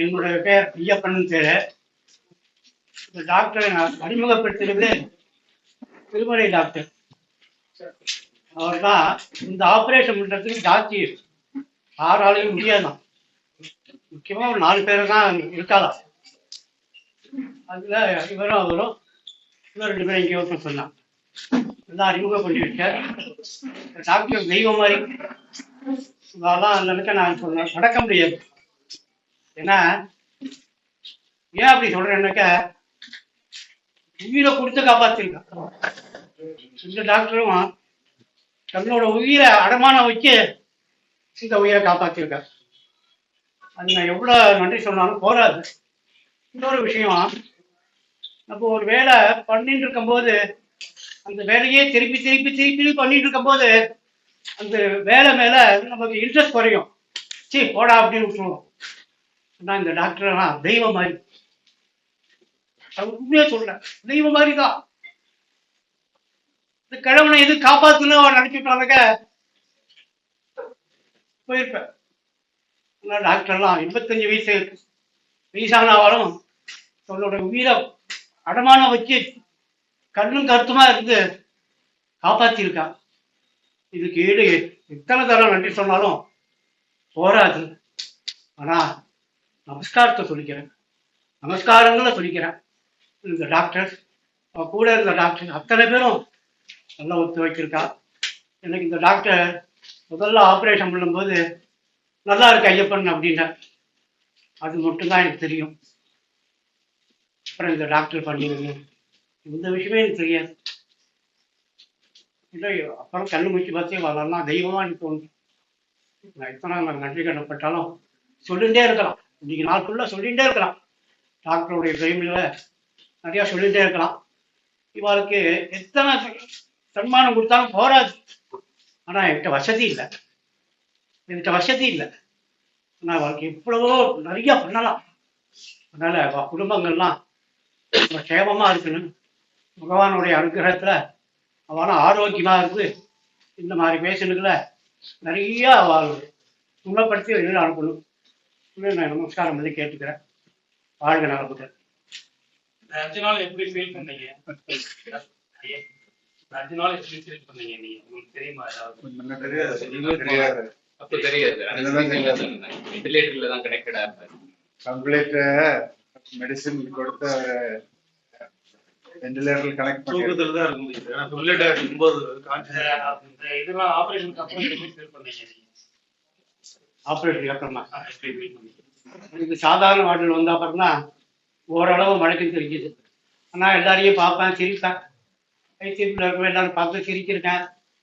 என்னுடைய பேர் ஐயப்பன் பேரு. இந்த டாக்டரை நான் அறிமுகப்படுத்துறது திருமலை டாக்டர். அவர் தான் இந்த ஆப்ரேஷன் பண்றதுக்கு ஜாஸ்தி யாராலையும் முடியாதான். முக்கியமா ஒரு 4 பேர் தான் இருக்கலாம். அதுல இவரும் அவரும் இன்னும் 2 பேரும் இங்கே ஒருத்தர் சொன்னான். எல்லாம் அறிமுகம் பண்ணி வச்சார். டாக்டர் தெய்வம் மாதிரி இதெல்லாம் நினைக்க நான் சொன்னேன் நடக்க முடியாது. ஏன்னா ஏன் அப்படி சொல்றேன்னாக்க உயிரை கொடுத்து காப்பாத்திருக்கான். இந்த டாக்டரும் தன்னோட உயிரை அடமானம் வச்சு இந்த உயிரை காப்பாத்திருக்கார். அது நான் எவ்வளவு நன்றி சொன்னாலும் போராது. இன்னொரு விஷயம், நம்ம ஒரு வேலை பண்ணிட்டு இருக்கும் போது அந்த வேலையே திருப்பி திருப்பி திருப்பி பண்ணிட்டு இருக்கும் போது அந்த வேலை மேல நமக்கு இன்ட்ரெஸ்ட் குறையும். சரி போடா அப்படின்னு விட்டுருவோம். ஆனா இந்த டாக்டர்லாம் தெய்வம் மாதிரி, உண்மையா சொல்றேன், தெய்வம் மாதிரி தான். இந்த கிழவனை எது காப்பாத்துன்னு அவன் நினைச்சுட்டாங்க போயிருப்பேன். டாக்டர்லாம் 25 வயசானாலும் தன்னோட உயிரை அடமானம் வச்சு கண்ணும் கருத்துமா இருந்து காப்பாத்திருக்கா. இதுக்கு ஈடு எத்தனை தரம் நன்றி சொன்னாலும் போராது. ஆனா நமஸ்காரத்தை சொல்லிக்கிறேன், நமஸ்காரங்களை சொல்லிக்கிறேன். இந்த டாக்டர் கூட இருந்த டாக்டர் அத்தனை பேரும் நல்லா ஒத்துழைச்சிருக்கா. எனக்கு இந்த டாக்டர் முதல்ல ஆப்ரேஷன் பண்ணும்போது நல்லா இருக்கு ஐயப்பன் அப்படின்னா அது மட்டும்தான் எனக்கு தெரியும். அப்புறம் இந்த டாக்டர் பண்ணிடுங்க இந்த விஷயமே எனக்கு தெரியாது. இல்லை அப்புறம் கண்ணு முடிச்சு பார்த்து வரலாம் தெய்வமா எனக்கு தோணும். நான் எத்தனை நன்றி கடன்பட்டாலும் சொல்லிகிட்டே இருக்கலாம். இன்னைக்கு நாள் ஃபுல்லாக சொல்லிகிட்டே இருக்கலாம். டாக்டருடைய டைமில் நிறையா சொல்லிகிட்டே இருக்கலாம். இவளுக்கு எத்தனை சன்மானம் கொடுத்தாலும் போராது. ஆனால் என்கிட்ட வசதி இல்லை, என்கிட்ட வசதி இல்லை. ஆனால் அவளுக்கு எவ்வளவோ நிறையா பண்ணலாம். அதனால அவள் குடும்பங்கள்லாம் சேமமாக இருக்கணும். பகவானுடைய அனுகிரகத்தில் அவளும் ஆரோக்கியமாக இருந்து இந்த மாதிரி பேஷண்ட்டுகளை நிறைய அவள் குணப்படுத்தி வெளியில் அனுப்பணும். நான் நமஸ்காரம் வந்து கேட்டுக்கிறேன். வாழ்க நலமுடன். 5 நாள் எப்படி ஃபீல் பண்ணீங்க? 5 நாள் எப்படி ஃபீல் பண்ணீங்க நீங்க? உங்களுக்கு தெரியுமா? தெரியாது. அப்ப தெரியாது. வெண்டிலேட்டர்ல தான் கனெக்டடா இருப்பாரு. கம்ப்ளீட் மெடிசின் கொடுத்து வெண்டிலேட்டர்ல கனெக்ட் தூக்கத்துல தான் இருந்தது. ஏன்னா வெண்டிலேட்டர் இருக்கும்போது இதெல்லாம் ஆபரேஷனுக்கு அப்புறம் எப்படி ஃபீல் பண்ணீங்க? ஆப்ரேஷனுக்கு அப்புறமா இது சாதாரண வார்டில் வந்த அப்புறம் தான் ஓரளவு மழைக்கு தெரிஞ்சுது. ஆனால் எல்லாரையும் பார்ப்பேன், சிரிப்பேன். ஐசியூவில் இருக்க எல்லாரும் பார்த்து சிரிச்சிருக்கேன்,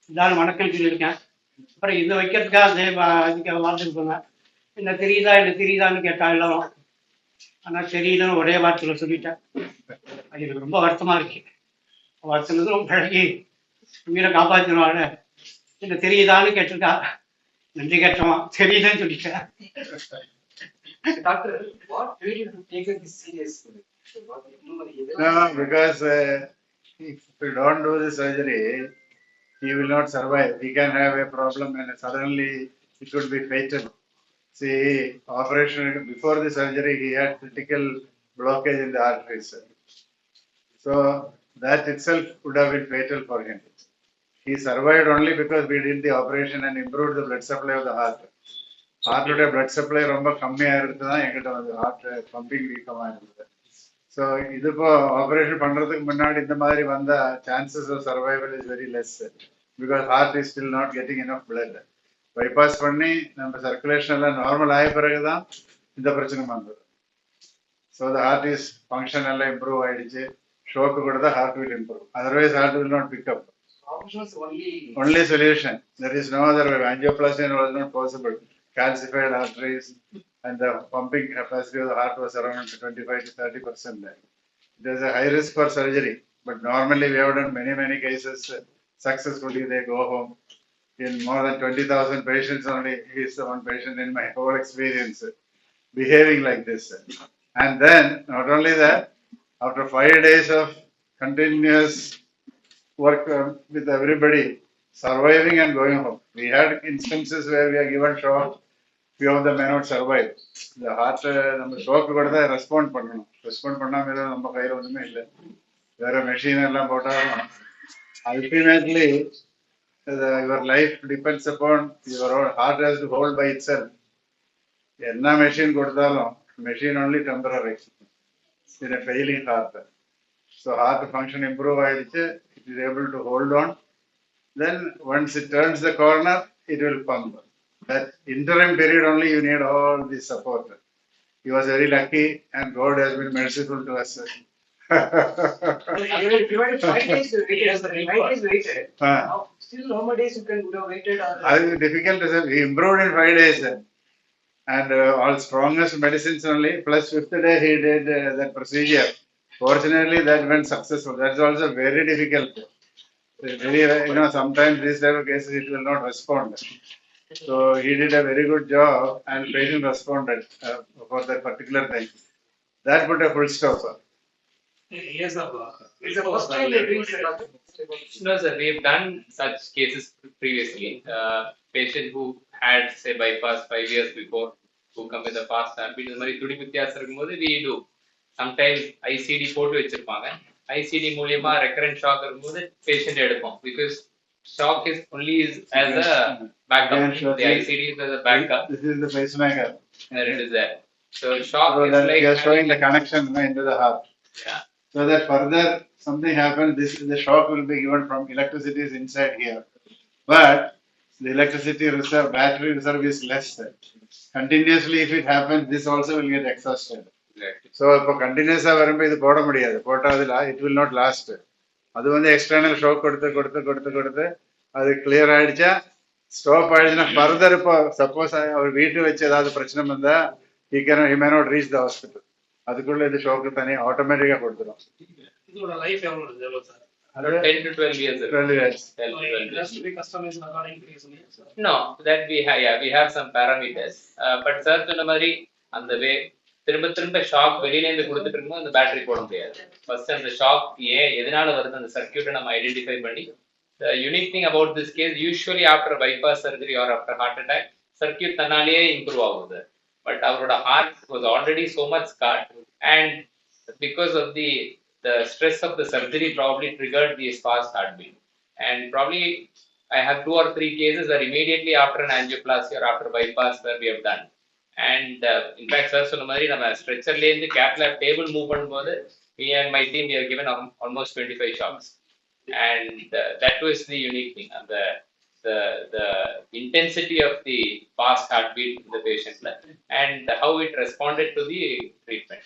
எல்லாரும் வணக்கம் சொல்லியிருக்கேன். அப்புறம் இதை வைக்கிறதுக்காக அதுக்காக வார்த்தைக்கு போனேன். என்ன தெரியுதான்னு கேட்டான் எல்லாரும். ஆனால் தெரியலன்னு ஒரே வார்த்தையில் சொல்லிட்டேன். அது எனக்கு ரொம்ப வருத்தமாக இருக்கு. வருத்தம் ரொம்ப பழகி உயிரை காப்பாற்றினால என்ன தெரியுதான்னு கேட்டிருக்கா. நன்றி கேட்டோமா, தெரியுதுன்னு சொல்லிட்டேன். Doctor, what made you to take this seriously? No, because if we don't do the surgery, he will not survive. He can have a problem and suddenly it could be fatal. See, operation before the surgery, he had critical blockage in the arteries. So that itself would have been fatal for him. He survived only because we did the operation and improved the blood supply of the heart. ஹார்ட்டுடைய blood supply ரொம்ப கம்மியாக இருக்குது தான் எங்கிட்ட வந்து heart pumping வீக்கமாக இருந்தது. So இது இப்போ ஆப்ரேஷன் பண்ணுறதுக்கு முன்னாடி இந்த மாதிரி வந்த chances of survival is very less because heart is still not getting enough blood. Bypass பண்ணி நம்ம சர்க்குலேஷன் எல்லாம் நார்மல் ஆய பிறகு தான் இந்த பிரச்சனை வந்தது. So the heart is function எல்லாம் இம்ப்ரூவ் ஆயிடுச்சு. ஷோக்கு கூட தான் heart will improve, otherwise heart will not pick up. Only solution. There is no other way. Angioplasty was not possible. Calcified arteries and the pumping capacity of the heart was around 25 to 30%. There is a high risk for surgery, but normally we have done many cases successfully. They go home. In more than 20,000 patients only, he is the one patient in my whole experience behaving like this. And then not only that, after 5 days of continuous work with everybody, surviving and going home. We had instances where we are given shock, few of them may not survive. The heart நம்ம stroke கூட தான் respond பண்ணணும். Respond பண்ணாம ஏதோ நம்ம கையில ஒண்ணுமே இல்லை. வேற மெஷின் எல்லாம் போட்டாலும் ultimately your life depends upon your heart has to hold by itself. என்ன மெஷின் கொடுத்தாலும் machine only temporary in a failing heart. So heart function improve ஆயிடுச்சு, it is able to hold on. Then once it turns the corner, it will pump. That interim period only you need all this support. He was very lucky and God has been merciful to us. You were given 5 days to wait. Yes, 5 days waited. Ah. Now, still how many days you can would have waited? It is difficult to say. He improved in 5 days. And all strongest medicines only, plus 5th day he did that procedure. Fortunately, that went successful. That's also very difficult. Very, sometimes these type of cases it will not respond. So he did a very good job and patient responded for that particular thing. That put a full stop. Yes, It's the first time they doing it. No, sir, we have done such cases previously. Patient who had, say, bypass 5 years before, who come with a fast heartbeat, இந்த மாதிரி துடிப்பு வித்தியாசம் இருக்கும்போது we do. Sometimes ICD போட்டு வச்சிருப்பாங்க. ICD மூலியமா recurrent shock இருக்கும்போது patient எடுப்போம். Because shock is only as a backup. The ICD is as a backup. This is the pacemaker. And it is there. So shock So is that like you are showing the connection into the heart. Yeah. So that further something happens, the shock will be given from electricity is inside here. But the electricity reserve, battery reserve is less. Continuously if it happens, this also will get exhausted. Exactly. So இப்போ கண்டினியூஸா வரும்போது இது போட முடியாது, போட்டாதுல it will not last. அது வந்து external ஷோக் கொடுத்து அது கிளியர் ஆயிடுச்சா, ஸ்டாப் ஆயிடுச்சுன்னா ஃபர்தர் இப்போ சப்போஸ் அவர் வீட்டு வச்சு ஏதாவது பிரச்சனை வந்தா he may not reach the hospital. அதுக்குள்ள இது ஷோக்கு தனி ஆட்டோமேட்டிக்கா கொடுத்துரும். இதோட லைஃப் எவ்வளவு இருக்கு sir? 10 to 12 years. 12 years. 10 to 12 years. Just to be customized according to his needs. No, that we have, yeah, we have some parameters. But sir சொன்ன மாதிரி அந்த வே திரும்ப ஷாக் வெளியில இருந்து கொடுத்துட்டு இருக்கும்போது அந்த பேட்டரி போட முடியாது. ஃபர்ஸ்ட் அந்த ஷாக் எதனால வருது அந்த சர்க்யூட்டை நம்ம ஐடென்டிஃபை பண்ணி, the unique thing about this case, usually after bypass surgery or after heart attack, circuit தன்னாலேயே improve ஆகுது. But அவரோட heart was already so much scarred, and because of the stress of the surgery probably triggered this fast heartbeat. And probably I have 2 or 3 cases that immediately after an angioplasty or after bypass where we have done. And in fact, sir சொன்ன மாதிரி நம்ம ஸ்ட்ரெச்சர்ல இருந்து cath lab table move பண்ணும்போது me and my team we have given almost 25 shocks. And that was the unique thing, and the intensity of the fast heartbeat in the patient and how it responded to the treatment.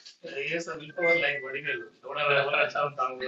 Yes, sir. Before like Vadivel எவ்வளவு சாப்பிட்டாங்க